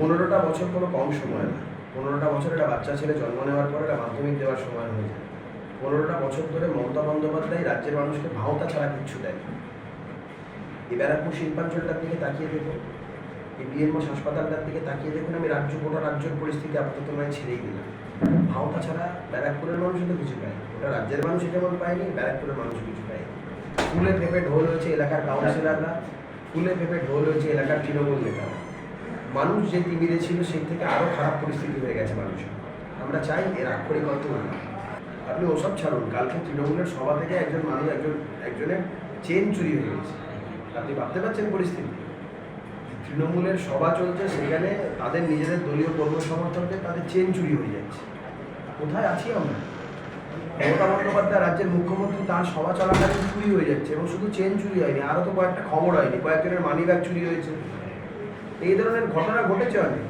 15টা বছর কোনো কম সময় না। 15টা বছর একটা বাচ্চা ছেলে জন্ম নেওয়ার পরে একটা মাধ্যমিক দেওয়ার সময় হয়ে যায়। 15টা বছর ধরে মমতা বন্দ্যোপাধ্যায় রাজ্যের মানুষকে ভাওতা ছাড়া কিচ্ছু দেয়। এই ব্যারাকপুর শিল্পাঞ্চলটার দিকে তাকিয়ে দেখুন, এই বিএমওস হাসপাতালটার দিকে তাকিয়ে দেখুন। আমি গোটা রাজ্যের পরিস্থিতি আপাতত নয় ছেড়েই দিলাম। ভাওতা ছাড়া ব্যারাকপুরের মানুষও তো কিছু পায়নি। ওটা রাজ্যের মানুষ যেমন পায়নি, ব্যারাকপুরের মানুষ কিছু পায়নি। ফুলে ফেপে ঢোল হয়েছে এলাকার কাউন্সিলররা, ফুলে ফেপে ঢোল হয়েছে এলাকার তৃণমূল নেতারা। মানুষ যে তিমিরে ছিল সেই থেকে আরও খারাপ পরিস্থিতি হয়ে গেছে মানুষের। আমরা চাই এর আক্ষরিক অর্থ না। আপনি ওসব ছাড়ুন, কালকে তৃণমূলের সভা থেকে একজনের চেন চুরি হয়ে গেছে। আপনি ভাবতে পারছেন পরিস্থিতি? তৃণমূলের সভা চলছে, সেখানে তাদের নিজেদের দলীয় কর্ম সমর্থকদের তাদের চেন চুরি হয়ে যাচ্ছে। কোথায় আছি আমরা? মমতা বন্দ্যোপাধ্যায় রাজ্যের মুখ্যমন্ত্রী, তার সভা চলাকালীন চুরি হয়ে যাচ্ছে। এবং শুধু চেন চুরি হয়নি, আরও তো কয়েকটা খবর হয়নি, কয়েকজনের মানি ব্যাগ চুরি হয়েছে। এই ধরনের ঘটনা ঘটেছে অনেক।